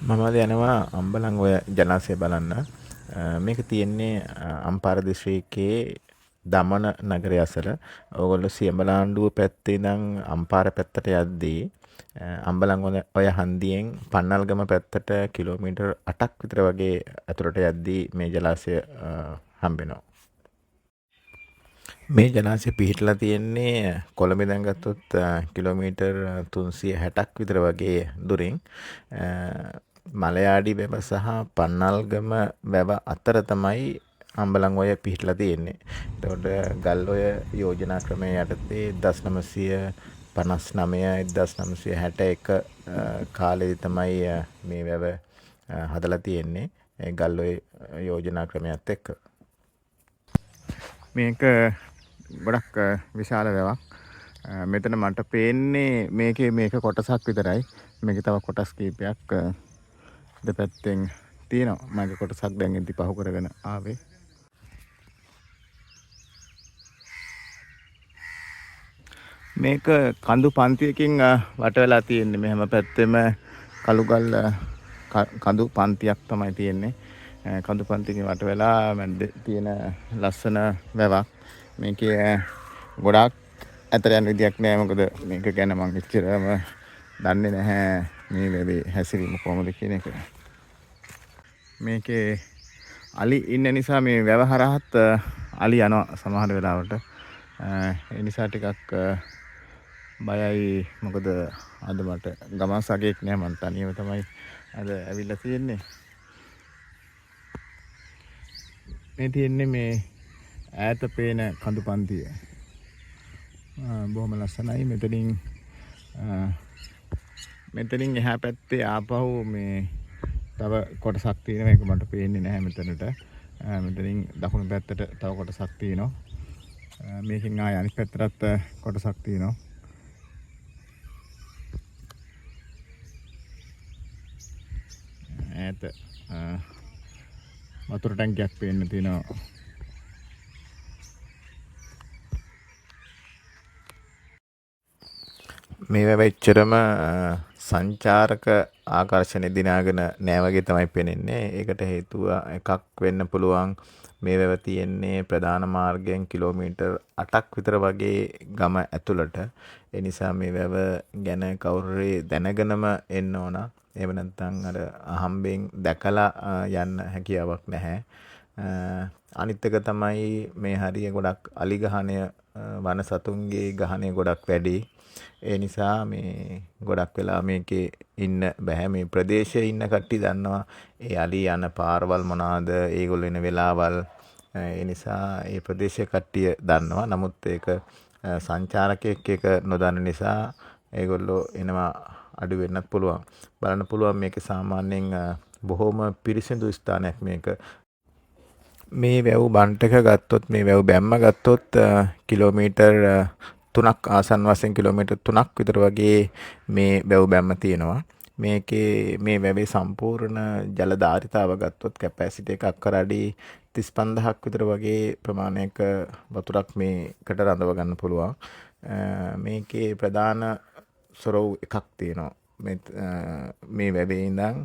මම අද යනවා අම්බලන් ඔය ජලාශය බලන්න. මේක තියෙන්නේ අම්පාර දිස්ත්‍රික්කයේ දමන නගරය අසල. ඕගොල්ලෝ සියඹලාන්ඩුව පැත්තේ ඉඳන් අම්පාර පැත්තට යද්දී අම්බලන් ඔය හන්දියෙන් පන්නල්ගම පැත්තට කිලෝමීටර් 8ක් විතර වගේ ඇතුළට යද්දී මේ ජලාශය හම්බෙනවා. මේ ජලාශය පිහිටලා තියෙන්නේ කොළඹ ඉඳන් ගත්තොත් කිලෝමීටර් 360ක් විතර වගේ දුරින්. මලයාඩි වැව සහ පන්නල්ගම වැව අතර තමයි අම්බලන් ඔය පිහිටලා තියෙන්නේ. එතකොට ගල්ඔය යෝජනා ක්‍රමය යටතේ 1959 1961 කාලෙදි තමයි මේ වැව හදලා තියෙන්නේ. ඒ ගල්ඔය යෝජනා ක්‍රමයත් එක්ක. මේක ගොඩක් විශාල වැවක්. මෙතන මට පේන්නේ මේක කොටසක් විතරයි. මේක තව කොටස් කීපයක් දෙපැත්තෙන් තියෙනවා. මගේ කොටසක් දැන් ඉදි පහු කරගෙන ආවේ. මේක කඳු පන්තියකින් වට වෙලා තියෙන්නේ. මෙහෙම පැත්තෙම කළුගල් කඳු පන්තියක් තමයි තියෙන්නේ. කඳු පන්තියකින් වට වෙලා මැද්දේ තියෙන ලස්සන වැවක්. මේකේ ගොඩාක් අතර යන විදියක් නෑ. මොකද මේක ගැන මම එච්චරම දන්නේ නැහැ. මේ වැවේ හැසිරීම කොහොමද කියන එක. මේකේ අලි ඉන්න නිසා මේ වැව හරහත් අලි යනවා සමහර වෙලාවට. ඒ නිසා ටිකක් බයයි. මොකද අද මට ගමන් සගයෙක් නෑ. මම තනියම තමයි අද ඇවිල්ලා තියෙන්නේ. මේ තියෙන්නේ මේ ඈත පේන කඳු පන්තිය. බොහොම ලස්සනයි. මෙතනින් එහා පැත්තේ ආපහු මේ තව කොටසක් තියෙනවා. ඒක මට පේන්නේ නැහැ මෙතනට. මෙතනින් දකුණු පැත්තට තව කොටසක් තියෙනවා. මේකෙන් ආය අනිත් පැත්තටත් කොටසක් තියෙනවා. ඈත වතුර ටැංකියක් පේන්න තියෙනවා. මේ වැව එච්චරම සංචාරක ආකර්ෂණය දිනාගෙන නෑ වගේ තමයි පෙනෙන්නේ. ඒකට හේතුව එකක් වෙන්න පුළුවන්. මේ වැව තියෙන්නේ ප්‍රධාන මාර්ගයෙන් කිලෝමීටර් 8ක් විතර වගේ ගම ඇතුළට. ඒ නිසා මේ වැව ගැන කවුරුරි දැනගෙනම එන්න ඕන. එහෙම නැත්නම් අර අහම්බෙන් දැකලා යන්න හැකියාවක් නැහැ. අනිත් එක තමයි මේ හරිය ගොඩක් අලි ගහණය වන සතුන්ගේ ගහණය ගොඩක් වැඩි. ඒ නිසා මේ ගොඩක් වෙලා මේකේ ඉන්න බෑ. මේ ප්‍රදේශයේ ඉන්න කට්ටිය දන්නවා ඒ අලි යන පාරවල් මොනවාද, ඒගොල්ලෝ එන වෙලාවල්. ඒ නිසා ඒ ප්‍රදේශයේ කට්ටිය දන්නවා. නමුත් ඒක සංචාරකයෙක් එක නොදන්න නිසා ඒගොල්ලෝ එනවා අඩු වෙන්නත් පුළුවන්. බලන්න පුළුවන් මේක සාමාන්‍යයෙන් බොහොම පිරිසිදු ස්ථානයක් මේක. මේ වැව් බන්ට් එක ගත්තොත්, මේ වැව් බැම්ම ගත්තොත් කිලෝමීටර් 3ක් ආසන්න වශයෙන් කිලෝමීටර් 3ක් විතර වගේ මේ වැව් බැම්ම තියෙනවා. මේකේ මේ වැවේ සම්පූර්ණ ජල ධාරිතාව ගත්තොත් කැපැසිටි එකක් කර අඩි 35000ක් විතර වගේ ප්‍රමාණයක වතුරක් මේකට රඳව ගන්න පුළුවන්. මේකේ ප්‍රධාන සොරව් එකක් තියෙනවා. මේ වැවේ ඉඳන්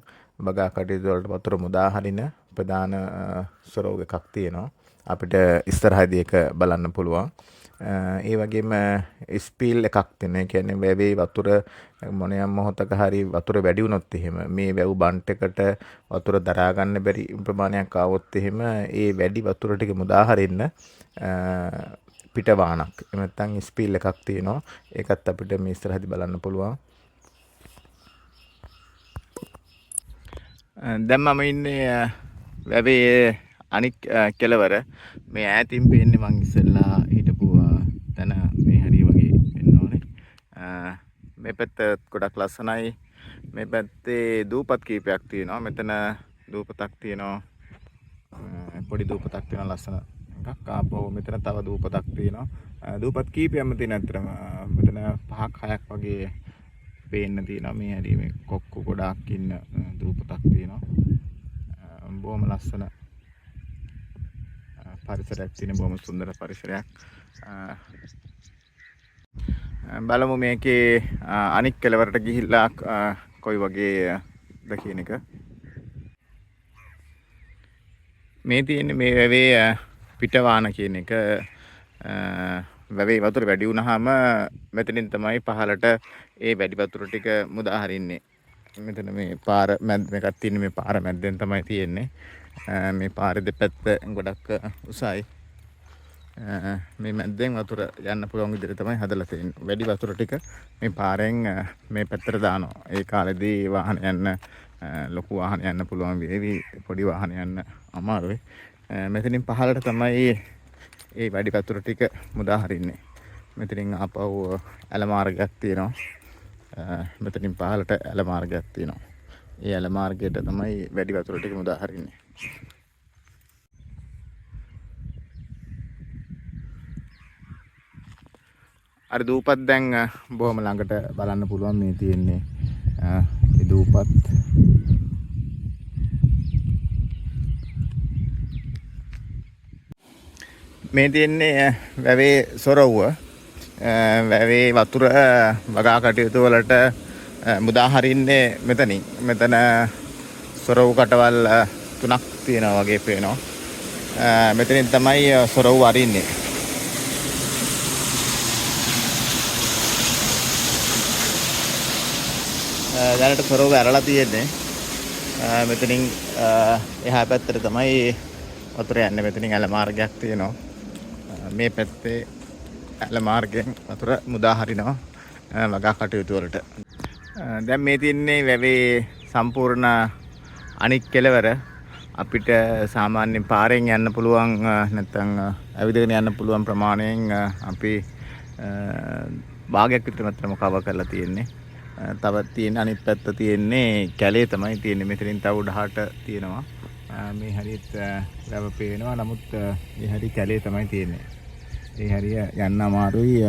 බගා කටයුතු වලට වතුර මුදා හරින ප්‍රධාන සොරව් එකක් තියෙනවා. අපිට ඉස්සරහදී ඒක බලන්න පුළුවන්. ඒ වගේම ස්පීල් එකක් තියෙනවා. ඒ කියන්නේ වැවේ වතුර මොනියම් මොහොතක හරි වතුර වැඩි වුණොත් එහෙම මේ වැව් බන්ට් එකට වතුර දරා ගන්න බැරි ප්‍රමාණයක් ආවොත් එහෙම ඒ වැඩි වතුර ටික මුදා හරින්න පිටවානක් එහෙම නැත්නම් ස්පීල් එකක් තියෙනවා. ඒකත් අපිට මේ ඉස්සරහදී බලන්න පුළුවන්. දැන් මම ඉන්නේ වැවේ අනික් කෙළවර. මේ ඈතින් පේන්නේ මං ඉස්සෙල්ලා හිටපු තැන මේ හරිය වගේ වෙන්න ඕනේ. මේ පැත්ත ගොඩක් ලස්සනයි. මේ පැත්තේ දූපත් කීපයක් තියෙනවා. මෙතන දූපතක් තියෙනවා. පොඩි දූපතක් තියෙනවා ලස්සන එකක්. ආපහු මෙතන තව දූපතක් තියෙනවා. දූපත් කීපයක්ම තියෙන අතරම මෙතන 5ක් 6ක් වගේ පේන්න තියෙනවා. මේ හරිය මේ කොක්කු ගොඩාක් ඉන්න දූපතක් තියෙනවා. බොහොම ලස්සන පරිසරයක් තියෙන බොහොම සුන්දර පරිසරයක්. බලමු මේකේ අනික් කෙළවරට ගිහිල්ලා කොයි වගේ මොකක්ද කියන එක. මේ තියෙන්නේ මේ වැවේ පිටවාන කියන එක. වැවේ වතුර වැඩි වුණාම මෙතනින් තමයි පහලට ඒ වැඩි වතුර ටික මුදා හරින්නේ. මෙතන මේ පාර මැද එකක් තියෙන්නේ, මේ පාර මැද්දෙන් තමයි තියෙන්නේ. මේ පාරේ දෙපැත්ත ගොඩක් උසයි. මේ මැද්දෙන් වතුර යන්න පුළුවන් විදිහට තමයි හදලා තියෙන්නේ. වැඩි වතුර ටික මේ පාරෙන් මේ පැත්තට දානවා. ඒ කාලේදී වාහන යන්න ලොකු වාහන යන්න පුළුවන් වේවි, පොඩි වාහන යන්න අමාරුයි. මෙතනින් පහළට තමයි ඒ වැඩි වතුර ටික මුදා හරින්නේ. මෙතනින් ආපහු ඇල මාර්ගයක් තියෙනවා. මෙතනින් පහළට ඇල මාර්ගයක් තියෙනවා. ඒ ඇල මාර්ගයට තමයි වැඩි වතුර ටික මුදා හරින්නේ. අර දූපත් දැන් බොහොම ළඟට බලන්න පුළුවන්. මේ තියෙන්නේ ඒ දූපත්. මේ තියෙන්නේ වැවේ සොරවුව. වැවේ වතුර වගා කටයුතු වලට මුදා හරින්නේ මෙතනින්. මෙතන සොරවු කටවල් 3ක් තියෙනවා වගේ පේනවා. මෙතනින් තමයි සොරවු අරින්නේ. දැනට සොරවු ඇරලා තියෙන්නේ. මෙතනින් එහා පැත්තට තමයි වතුර යන්නේ. මෙතනින් ඇල මාර්ගයක් තියෙනවා. මේ පැත්තේ ඇල මාර්ගයෙන් වතුර මුදා හරිනවා වගා කටයුතු වලට. දැන් මේ තියන්නේ වැවේ සම්පූර්ණ අනික් කෙළවර. අපිට සාමාන්‍යයෙන් පාරෙන් යන්න පුළුවන් නැත්නම් ඇවිදගෙන යන්න පුළුවන් ප්‍රමාණයෙන් අපි භාගයක් විතර මාත්‍රම කවර් කරලා තියෙන්නේ. තව තියෙන අනිත් පැත්ත තියෙන්නේ කැලේ තමයි තියෙන්නේ. මෙතනින් තව උඩහට තියෙනවා. මේ හරියට වැව පේනවා. නමුත් මේ හරිය කැලේ තමයි තියෙන්නේ. ඒ හරිය යන්න අමාරුයි.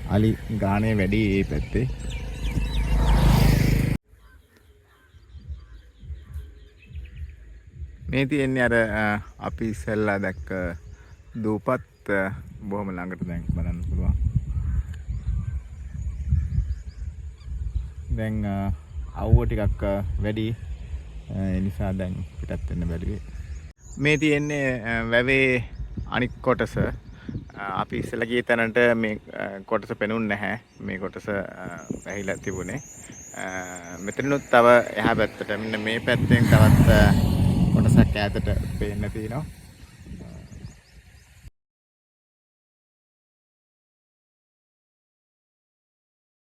අලි ගානේ වැඩි මේ පැත්තේ. මේ තියෙන්නේ අර අපි ඉස්සෙල්ලා දැක්ක දූපත් බොහොම ළඟට දැන් බලන්න පුළුවන්. දැන් අවුව ටිකක් වැඩි. ඒ නිසා දැන් පිටත් වෙන්න බැරිවේ. මේ තියෙන්නේ වැවේ අනික් කොටස. අපි ඉස්සෙල්ලා ගිය තැනට මේ කොටස පෙනුන්නේ නැහැ. මේ කොටස වැහිලා තිබුණේ. මෙතනොත් තව එහා පැත්තට මෙන්න මේ පැත්තෙන් තවත් කොටසක් ඈතට පේන්න තියෙනවා.